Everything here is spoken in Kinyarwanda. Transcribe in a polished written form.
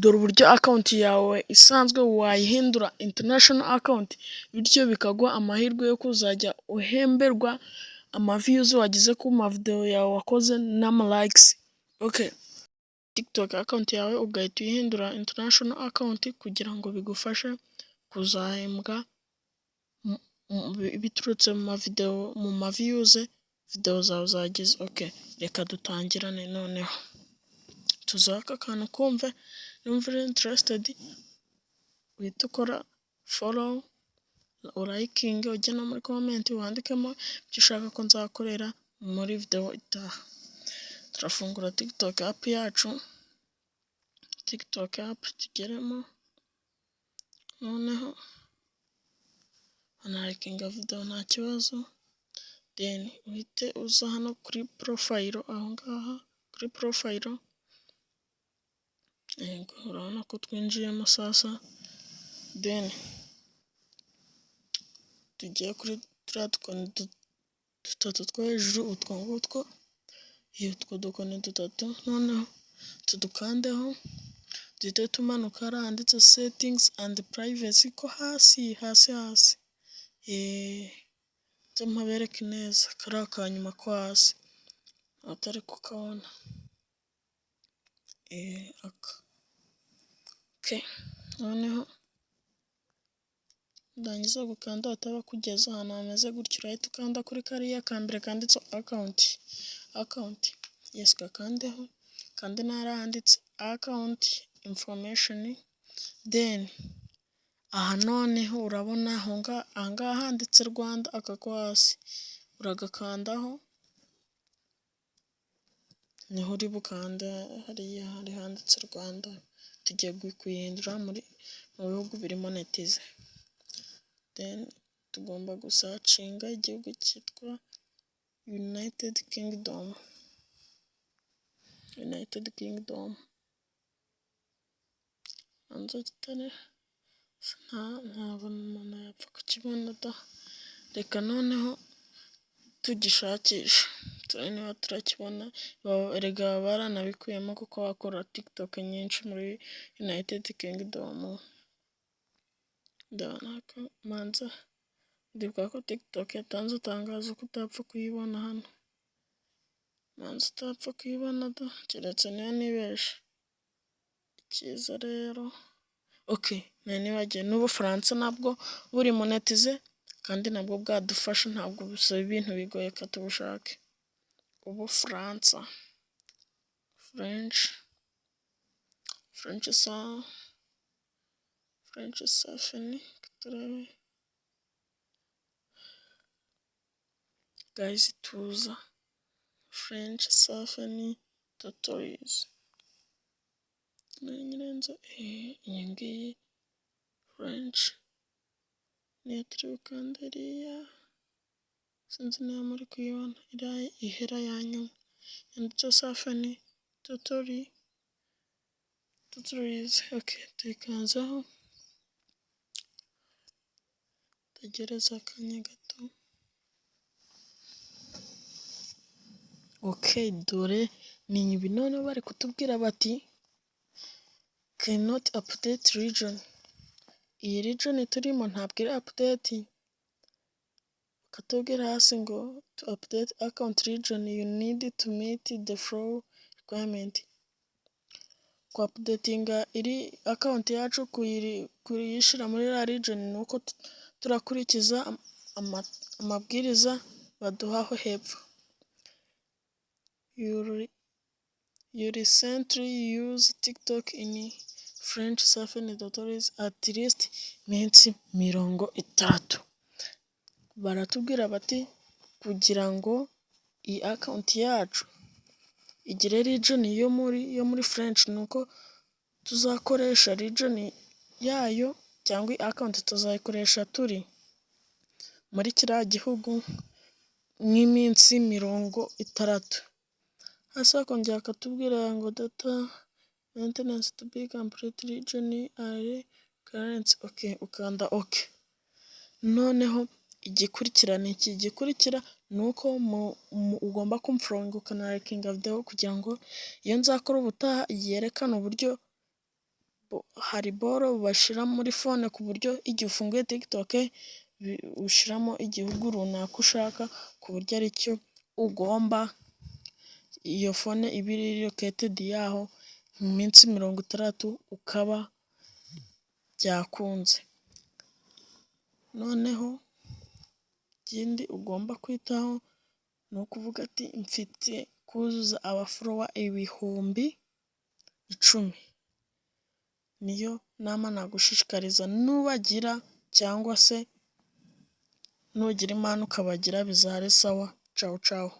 Dore uburyo account yawe isanzwe wayihindura international account, bityo bikaguha amahirwe yo kuzajya uhemberwa views wagize ku video yawe wakoze n'ama likes. Okay, TikTok account yawe ugahita uyihindura international account kugira ngo bigufashe kuzahembwa biturutse mu ma views video zawe zagize. Okay, reka dutangirane noneho. Tuzaka akantu kumve numva uri interested, uhita ukora follow, urayikinge, ujye no muri comment wandikemo ibyo ushaka ko nzakorera muri video itaha. Turafungura TikTok app yacu, TikTok app tugeremo, noneho unarakinga video nta kibazo, then uhite uza hano kuri profile, aho ngaha kuri profile urabona ko twinjiyemo sasa, then tugiye kuri turiya dukoni dutatu two hejuru, utwo ngutwo, utwo dukoni dutatu, noneho tudukandeho, duhite tumanuka hariya handitse settings and privacy ko hasi mpabereke neza kariya kanyuma ko hasi atari kukabona. Okay, noneho ndangiza gukanda ataba kugeza ahantu hameze gutyo, urahita ukanda kuri kariya kambere kanditse account, yes gakandeho, kandi n'ahariya handitse account information, then aha noneho urabona ahangaha handitse Rwanda, aka ko hasi uragakandaho, niho uri bukanda hariya hari handitse Rwanda. Tugiye kuyihindura mu bihugu biri monetize, then tugomba gusacinga igihugu cyitwa United Kingdom. Anza kitane ntabwo umuntu yapfa kukibona da, reka noneho tugishakisha turebe niba turakibona. Erega baranabikuyemo kuko wakora TikTok nyinshi muri United Kingdom. Ndabona ko manza ndibuka ko TikTok yatanze itangazo ko utapfa kuyibona hano, manza utapfa kuyibona da, keretse niba nibeshe. Icyiza rero okay, nibagiwe n'Ubufaransa nabwo buri monetize kandi nabwo bwadufasha, ntabwo bisaba ibintu bigoye ko tubushake. Ubufaransa French safeni, turebe guys, tuza French safeni tutorials, nyirenza iyi ngiyi French niyo turi bukande hariya, sinzi niba muri kuyibona iriya ihera ya nyuma yanditseho safeni tutorials. Okay, tuyikanzeho, tegereza akanya gato. Okay, dore ni ibi noneho bari kutubwira bati cannot update region. Iyi region turimo ntabwo iri update, katubwira hasi ngo to update account region you need to meet the flow requirement. Ku updatinga iri account yacu kuyishyira muri la region nuko turakurikiza amabwiriza baduhaho hepfo. You recently use TikTok in French safeni tutorials at least iminsi 30. Baratubwira bati kugira ngo iyi account yacu igire region yo muri French, nuko tuzakoresha region yayo cyangwa iyi account tuzayikoresha turi muri kiriya gihugu nk'iminsi 30. Hasi hakongera akatubwira ngo data maintenance to be complete region are current. Okay, ukanda okay. Noneho igikurikira nuko ugomba kumfollowinga ukanarakinga video kugira ngo iyo nzakora ubutaha yerekane uburyo hari boro bashira muri fone ku buryo igihe ufunguye TikTok ushiramo igihugu runaka ushaka ku buryo aricyo ugomba, iyo fone iba iri loketedi yaho mu minsi 60 ukaba byakunze. Noneho ikindi ugomba kwitaho ni ukuvuga ati mfite kuzuza abaforowa 10,000. Niyo nama nagushishikariza nubagira cyangwa se nugira imana ukabagira bizaba ari sawa. Cawu cawu.